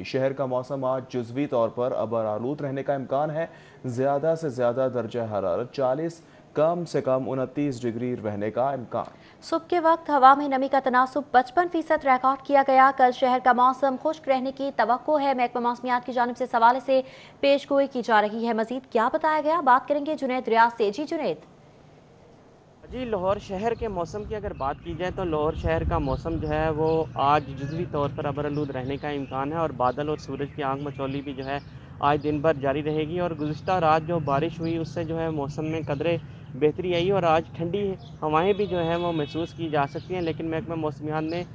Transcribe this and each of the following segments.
शहर का मौसम आज जुज़वी तौर पर अबर आलूद रहने का इम्कान है। ज़्यादा से ज़्यादा दर्जा हरारत 40, कम से कम 29 डिग्री रहने का इम्कान। सुबह के वक्त हवा में नमी का तनासुब 55% रिकॉर्ड किया गया। कल शहर का मौसम खुश्क रहने की तवक्को है। महकमा मौसमियात की जानिब से इस हवाले से पेशगोई की जा रही है। मजीद क्या बताया गया, बात करेंगे जुनैद रियाज से। जी जुनैद। जी, लाहौर शहर के मौसम की अगर बात की जाए तो लाहौर शहर का मौसम जो है वो आज जुज़वी तौर पर अबरआलूद रहने का इम्कान है और बादल और सूरज की आंख मचौली भी जो है आज दिन भर जारी रहेगी। और गुज़िश्ता रात जो बारिश हुई उससे जो है मौसम में कदरे बेहतरी आई और आज ठंडी हवाएं भी जो है वो महसूस की जा सकती हैं। लेकिन महकमा मौसमियात ने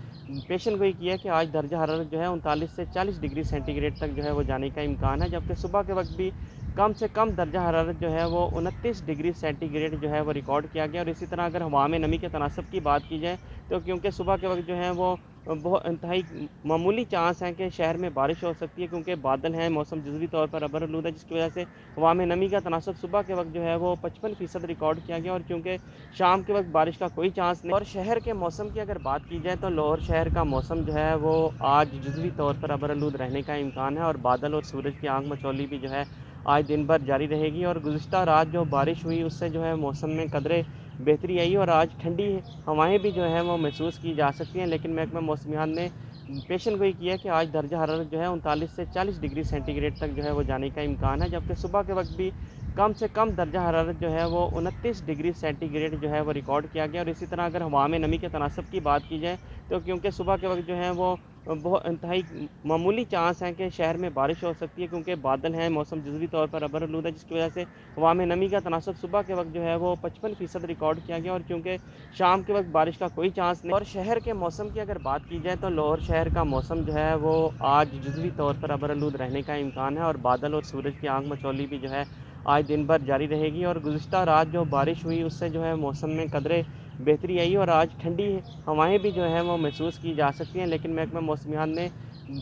पेशन गोई की है कि आज दर्जा हरारत जो है 39 से 40 डिग्री सेंटीग्रेड तक जो है वो जाने का इम्कान है, जबकि सुबह के वक्त भी कम से कम दर्जा हरारत जो है वो 29 डिग्री सेंटीग्रेड जो है वो रिकॉर्ड किया गया। और इसी तरह अगर हवा में नमी के तनासब की बात की जाए तो क्योंकि सुबह के वक्त जो है वो बहुत इंतहाई मामूली चांस है कि शहर में बारिश हो सकती है, क्योंकि बादल हैं, मौसम जुज़वी तौर पर अबरआलूद है, जिसकी वजह से हवा में नमी का तनासब सुबह के वक्त जो है वो 55% रिकॉर्ड किया गया। और क्योंकि शाम के वक्त बारिश का कोई चांस नहीं। और शहर के मौसम की अगर बात की जाए तो लाहौर शहर का मौसम जो है वो आज जुज़वी तौर पर अबरआलूद रहने का इम्कान है और बादल और सूरज की आंख मचौली भी जो है आज दिन भर जारी रहेगी। और गुज़िश्ता रात जो बारिश हुई उससे जो है मौसम में कदरे बेहतरी आई और आज ठंडी हवाएं भी जो है वो महसूस की जा सकती हैं। लेकिन महकमा मौसमियात ने पेशन गोई की है कि आज दर्जा हरारत जो है 39 से 40 डिग्री सेंटीग्रेड तक जो है वो जाने का इम्कान है, जबकि सुबह के वक्त भी कम से कम दर्जा हरारत जो है वो 29 डिग्री सेंटीग्रेड जो है वो रिकॉर्ड किया गया। और इसी तरह अगर हवा में नमी के तनासब की बात की जाए तो क्योंकि सुबह के वक्त जो है वो बहुत इंतहाई मामूली चांस है कि शहर में बारिश हो सकती है, क्योंकि बादल हैं, मौसम जुज़वी तौर पर अबरआलूद है, जिसकी वजह से हवा में नमी का तनासब सुबह के वक्त जो है वो 55% रिकॉर्ड किया गया। और क्योंकि शाम के वक्त बारिश का कोई चांस नहीं। और शहर के मौसम की अगर बात की जाए तो लाहौर शहर का मौसम जो है वो आज जुज़वी तौर पर अबरआलूद रहने का इम्कान है और बादल और सूरज की आंख मचौली भी जो है आज दिन भर जारी रहेगी। और गुज़िश्ता रात जो बारिश हुई उससे जो है मौसम में कदरे बेहतरी आई और आज ठंडी हवाएं भी जो है वो महसूस की जा सकती हैं। लेकिन महकमा मौसमियात ने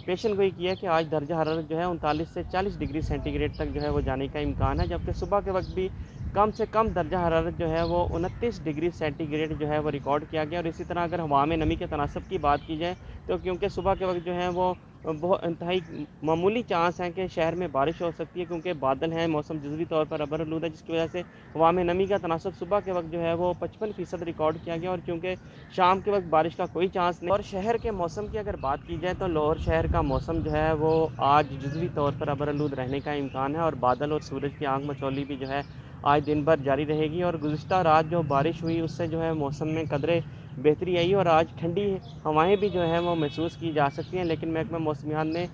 पेशन गोई की है कि आज दर्जा हरारत जो है 39 से 40 डिग्री सेंटीग्रेड तक जो है वो जाने का इम्कान है, जबकि सुबह के वक्त भी कम से कम दर्जा हरारत जो है वो 29 डिग्री सेंटीग्रेड जो है वो रिकॉर्ड किया गया। और इसी तरह अगर हवा में नमी के तनासब की बात की जाए तो क्योंकि सुबह के वक्त जो है वो बहुत इंतहाई मामूली चांस है कि शहर में बारिश हो सकती है, क्योंकि बादल हैं, मौसम जुज़वी तौर पर अबरआलूद है, जिसकी वजह से हवा में नमी का तनासब सुबह के वक्त जो है वो 55% रिकॉर्ड किया गया। और क्योंकि शाम के वक्त बारिश का कोई चांस नहीं। और शहर के मौसम की अगर बात की जाए तो लाहौर शहर का मौसम जो है वो आज जुज़वी तौर पर अबरआलूद रहने का इम्कान है और बादल और सूरज की आंख मचौली भी जो है आज दिन भर जारी रहेगी। और गुज़िश्ता रात जो बारिश हुई उससे जो है मौसम में कदरे बेहतरी आई और आज ठंडी हवाएं भी जो है वो महसूस की जा सकती हैं। लेकिन महकमा मौसमियात ने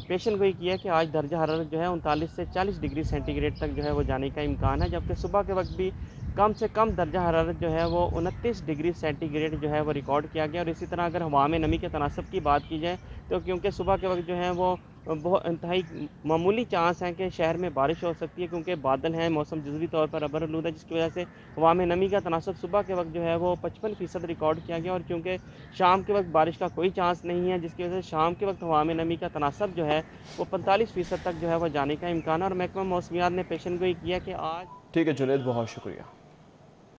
पेशन गोई की है कि आज दर्जा हरारत जो है 39 से 40 डिग्री सेंटीग्रेड तक जो है वो जाने का इम्कान है, जबकि सुबह के वक्त भी कम से कम दर्जा हरारत जो है वो 29 डिग्री सेंटीग्रेड जो है वो रिकॉर्ड किया गया। और इसी तरह अगर हवा में नमी के तनासब की बात की जाए तो क्योंकि सुबह के वक्त जो है वो बहुत इंतहाई मामूली चांस है कि शहर में बारिश हो सकती है, क्योंकि बादल हैं, मौसम जुज़वी तौर पर अबरआलूद है, जिसकी वजह से हवा में नमी का तनासब सुबह के वक्त जो है वो 55% रिकॉर्ड किया गया। और क्योंकि शाम के वक्त बारिश का कोई चांस नहीं है, जिसकी वजह से शाम के वक्त हवा में नमी का तनासब जो है वो 45% तक जो है वो जाने का इम्कान है। और महकमा मौसमियात ने पेशन गोई किया कि आज ठीक है जुनैद, बहुत शुक्रिया।